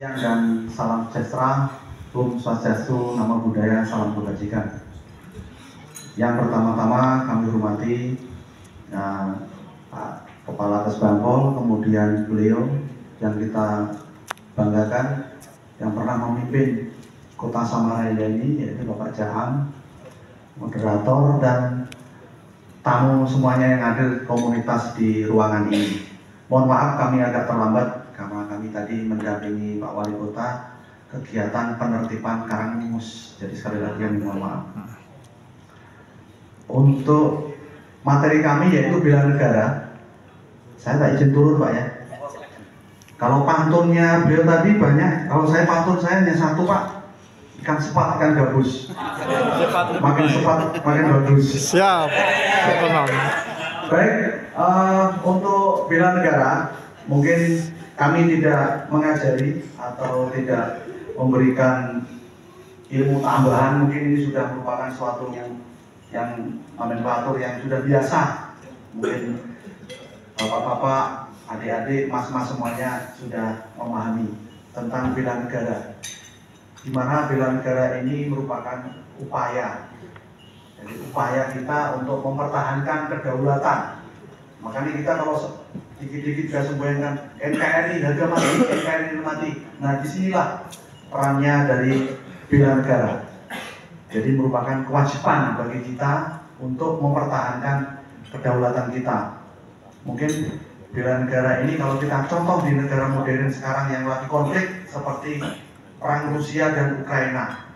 Dan salam sejahtera, Om Swastiastu, Namo Buddhaya, salam kebajikan. Yang pertama-tama kami hormati Pak Kepala Kesbangpol, kemudian beliau yang kita banggakan yang pernah memimpin Kota Samarinda ini, yaitu Bapak Jaham, moderator dan tamu semuanya yang hadir komunitas di ruangan ini. Mohon maaf kami agak terlambat karena kami tadi mendampingi Pak Wali Kota kegiatan penertiban Karangmus. Jadi sekali lagi kami mohon maaf. Untuk materi kami yaitu bela negara, saya tak izin turun Pak ya. Kalau pantunnya beliau tadi banyak, kalau saya pantun saya hanya satu Pak, ikan sepat, ikan gabus. Makin sepat, makin bagus. Siap. Baik, untuk bela negara, mungkin kami tidak mengajari atau tidak memberikan ilmu tambahan. Mungkin ini sudah merupakan suatu yang nomenklatur yang sudah biasa. Mungkin bapak-bapak, adik-adik, mas-mas semuanya sudah memahami tentang bela negara. Di mana bela negara ini merupakan upaya. Jadi upaya kita untuk mempertahankan kedaulatan. Makanya kita kalau dikit-dikit sudah semboyankan NKRI harga mati, NKRI mati. Nah disinilah perannya dari bela negara. Jadi merupakan kewajiban bagi kita untuk mempertahankan kedaulatan kita. Mungkin bela negara ini kalau kita contoh di negara modern sekarang yang lagi konflik seperti perang Rusia dan Ukraina,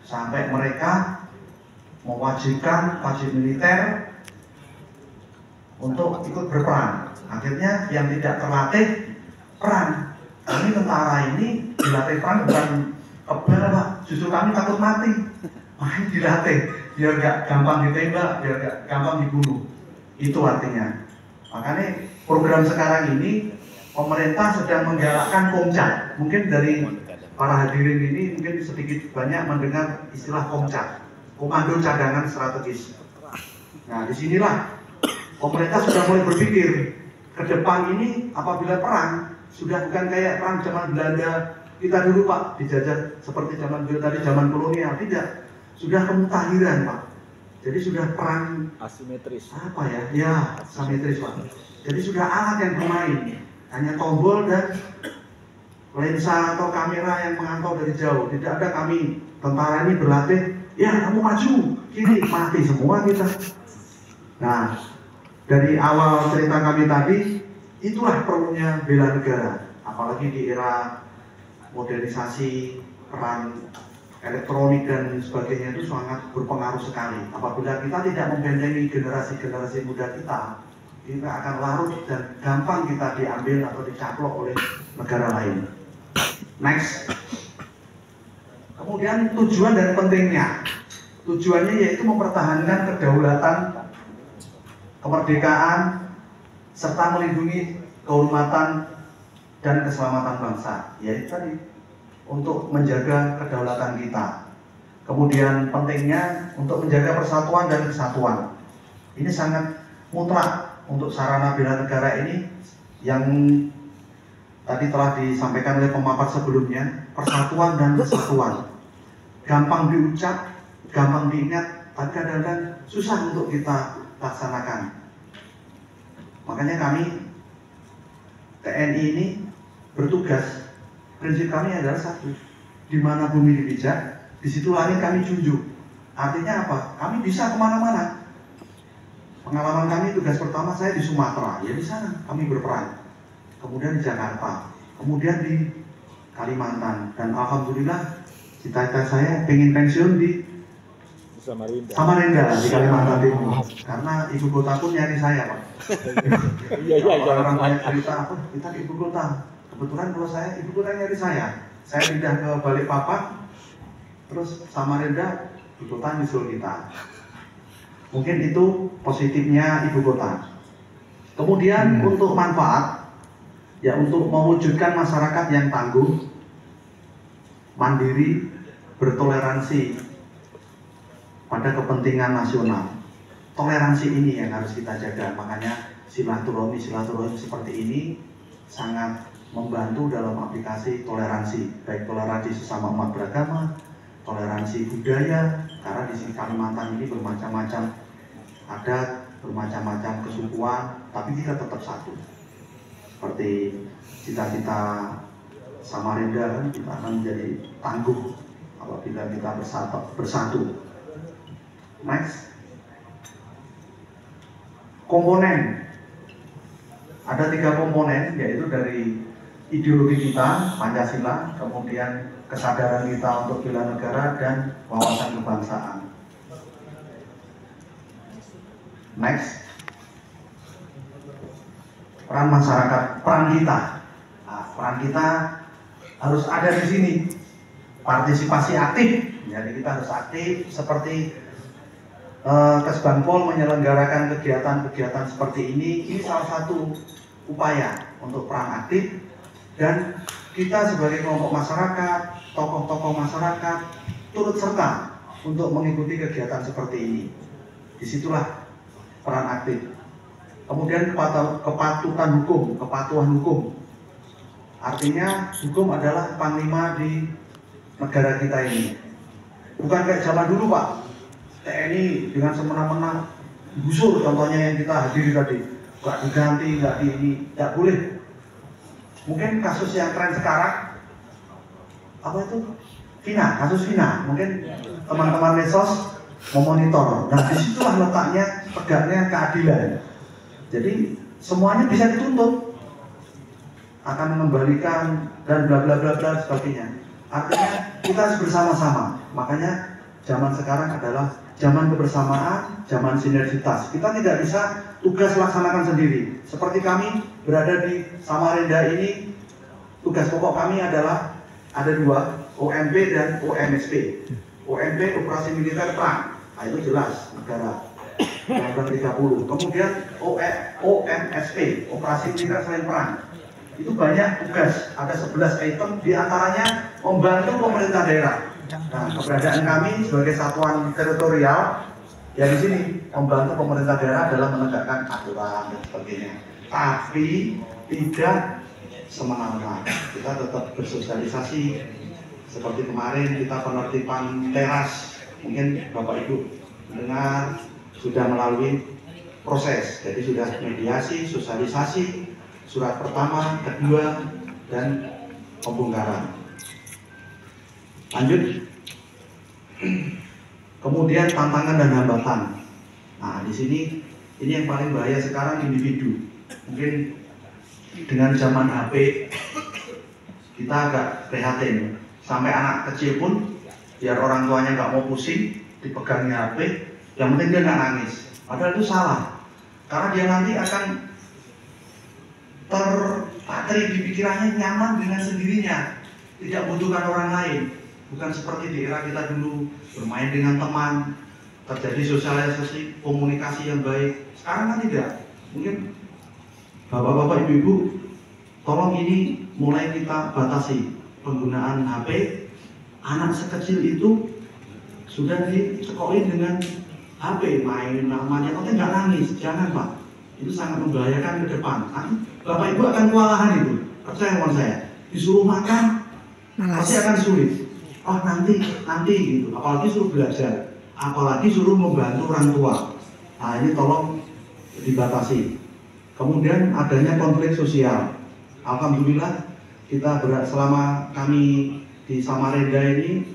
sampai mereka mewajibkan wajib militer untuk ikut berperang. Akhirnya yang tidak terlatih perang. Kami tentara ini dilatih perang bukan kebal Pak, justru kami takut mati. Makanya dilatih biar gak gampang ditembak, biar gak gampang dibunuh. Itu artinya. Makanya program sekarang ini pemerintah sedang menggalakkan Komcat. Mungkin dari para hadirin ini mungkin sedikit banyak mendengar istilah Komcat, Komando Cadangan Strategis. Nah disinilah pemerintah sudah mulai berpikir ke depan ini apabila perang sudah bukan kayak perang zaman Belanda kita dulu Pak, dijajah seperti zaman dulu tadi, zaman kolonial. Tidak, sudah kemutahiran Pak. Jadi sudah perang asimetris. Apa ya? Ya, asimetris Pak. Jadi sudah alat yang bermain, hanya tombol dan lensa atau kamera yang memantau dari jauh. Tidak ada kami tentara ini berlatih, ya kamu maju, kiri, mati semua kita. Nah, dari awal cerita kami tadi, itulah perlunya bela negara. Apalagi di era modernisasi, peran elektronik dan sebagainya itu sangat berpengaruh sekali. Apabila kita tidak membentengi generasi-generasi muda kita akan larut dan gampang kita diambil atau dicaplok oleh negara lain. Next. Kemudian tujuan dan pentingnya. Tujuannya yaitu mempertahankan kedaulatan, kemerdekaan, serta melindungi kehormatan dan keselamatan bangsa. Yaitu tadi untuk menjaga kedaulatan kita. Kemudian pentingnya untuk menjaga persatuan dan kesatuan. Ini sangat mutlak untuk sarana bela negara ini yang tadi telah disampaikan oleh pemaparan sebelumnya, persatuan dan kesatuan. Gampang diucap, gampang diingat, tapi kadang-kadang susah untuk kita laksanakan. Makanya kami TNI ini bertugas, prinsip kami adalah satu, di mana bumi dipijak, di situ langit kami junjung. Artinya apa? Kami bisa kemana-mana. Pengalaman kami tugas pertama saya di Sumatera, ya di sana kami berperang. Kemudian di Jakarta, kemudian di Kalimantan, dan alhamdulillah cita-cita saya pengen pensiun di Samarinda di Kalimantan Timur, karena ibu kota pun nyari saya Pak. Orang banyak cerita apa kita di ibu kota. Kebetulan kalau saya ibu kota nyari saya pindah ke Balikpapan, terus Samarinda ibu kota nyusul kita. Mungkin itu positifnya ibu kota. Kemudian untuk manfaat, ya untuk mewujudkan masyarakat yang tangguh, mandiri, bertoleransi pada kepentingan nasional. Toleransi ini yang harus kita jaga. Makanya silaturahmi seperti ini sangat membantu dalam aplikasi toleransi, baik toleransi sesama umat beragama, toleransi budaya, karena di sini Kalimantan ini bermacam-macam adat, bermacam-macam kesukuan, tapi kita tetap satu. Seperti cita-cita Samarinda kan, kita akan menjadi tangguh apabila kita bersatu. Next, komponen. Ada 3 komponen, yaitu dari ideologi kita, Pancasila, kemudian kesadaran kita untuk bela negara, dan wawasan kebangsaan. Next, peran masyarakat, peran kita. Nah, peran kita harus ada di sini. Partisipasi aktif, jadi kita harus aktif seperti Kesbangpol menyelenggarakan kegiatan-kegiatan seperti ini salah satu upaya untuk peran aktif, dan kita sebagai kelompok masyarakat, tokoh-tokoh masyarakat turut serta untuk mengikuti kegiatan seperti ini. Disitulah peran aktif. Kemudian kepatuhan hukum. Artinya hukum adalah panglima di negara kita ini. Bukan kayak zaman dulu, Pak. TNI dengan semena-mena gusur, contohnya yang kita hadiri tadi, nggak diganti, nggak di ini, nggak boleh. Mungkin kasus yang tren sekarang apa itu? Kasus Vina. Mungkin teman-teman medsos memonitor. Nah, disitulah letaknya tegaknya keadilan. Jadi semuanya bisa dituntut, akan mengembalikan dan bla bla bla bla sebagainya. Artinya kita harus bersama-sama. Makanya zaman sekarang adalah zaman kebersamaan, zaman sinergitas. Kita tidak bisa tugas laksanakan sendiri. Seperti kami berada di Samarinda ini, tugas pokok kami adalah ada 2, OMP dan OMSP. OMP operasi militer perang, nah, itu jelas negara. Undang-Undang 30. Kemudian OMSP, operasi militer selain perang. Itu banyak tugas, ada 11 item, diantaranya membantu pemerintah daerah. Nah, keberadaan kami sebagai satuan teritorial ya di sini membantu pemerintah daerah dalam menegakkan aturan dan sebagainya. Tapi tidak semena-mena. Kita tetap bersosialisasi. Seperti kemarin kita penertiban teras, mungkin Bapak Ibu mendengar sudah melalui proses. Jadi sudah mediasi, sosialisasi, surat pertama, kedua, dan pembongkaran. Lanjut. Kemudian tantangan dan hambatan. Nah, di sini ini yang paling bahaya sekarang individu. Mungkin dengan zaman HP kita agak prihatin. Sampai anak kecil pun biar orang tuanya nggak mau pusing, dipegangnya HP, yang penting dia nggak nangis. Padahal itu salah. Karena dia nanti akan terpatri di pikirannya nyaman dengan sendirinya, tidak membutuhkan orang lain. Bukan seperti di era kita dulu, bermain dengan teman, terjadi sosialisasi, komunikasi yang baik. Sekarang kan tidak. Mungkin bapak-bapak, ibu-ibu, tolong ini mulai kita batasi penggunaan HP. Anak sekecil itu sudah dicekokin dengan HP, main namanya, tapi nggak nangis. Jangan, Pak. Itu sangat membahayakan ke depan. Nanti bapak ibu akan kewalahan itu. Percaya sama saya. Disuruh makan, pasti akan sulit. Oh nanti gitu. Apalagi suruh belajar, apalagi suruh membantu orang tua. Nah ini tolong dibatasi. Kemudian adanya konflik sosial. Alhamdulillah kita selama kami di Samarinda ini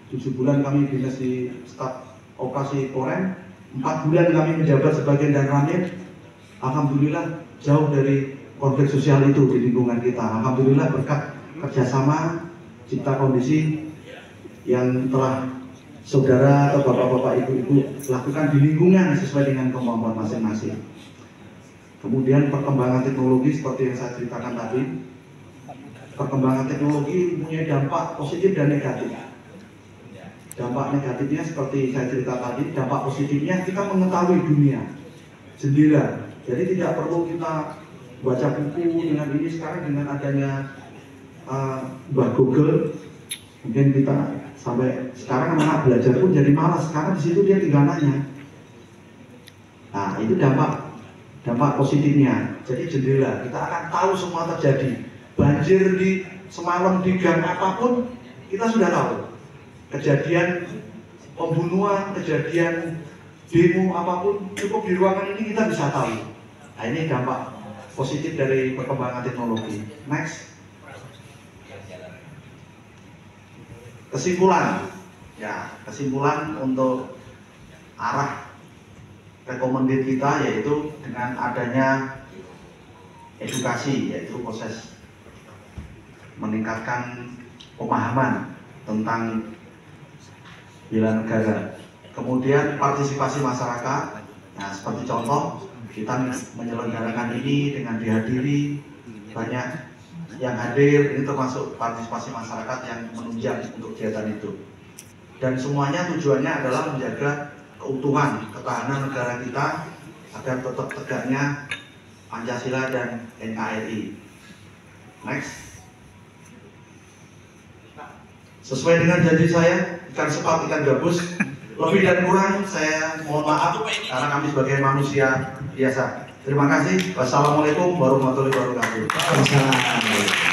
7 bulan kami dinas di staf operasi Korem, 4 bulan kami menjabat sebagai dan ramil. Alhamdulillah jauh dari konflik sosial itu di lingkungan kita. Alhamdulillah berkat kerjasama cipta kondisi yang telah saudara atau bapak-bapak, ibu-ibu lakukan di lingkungan sesuai dengan kemampuan masing-masing. Kemudian perkembangan teknologi seperti yang saya ceritakan tadi. Perkembangan teknologi punya dampak positif dan negatif. Dampak negatifnya seperti saya cerita tadi, dampak positifnya kita mengetahui dunia, jendela. Jadi tidak perlu kita baca buku dengan ini. Sekarang dengan adanya Mbah Google, mungkin kita sampai sekarang anak belajar pun jadi malas karena di situ dia tinggal nanya. Nah itu dampak positifnya. Jadi jendela, kita akan tahu semua terjadi. banjir di semalam di gang apapun, kita sudah tahu. Kejadian pembunuhan, kejadian demo apapun, cukup di ruangan ini kita bisa tahu. Nah, ini dampak positif dari perkembangan teknologi. Next. Kesimpulan. Ya, kesimpulan untuk arah recommended kita yaitu dengan adanya edukasi, yaitu proses meningkatkan pemahaman tentang bela negara. Kemudian partisipasi masyarakat. Nah, seperti contoh kita menyelenggarakan ini dengan dihadiri banyak yang hadir, ini termasuk partisipasi masyarakat yang menunjang untuk kegiatan itu. Dan semuanya tujuannya adalah menjaga keutuhan, ketahanan negara kita agar tetap tegaknya Pancasila dan NKRI. Next. Sesuai dengan janji saya, ikan sepat, ikan gabus, lebih dan kurang saya mohon maaf karena kami sebagai manusia biasa. Terima kasih. Wassalamualaikum warahmatullahi wabarakatuh. Waalaikumsalam.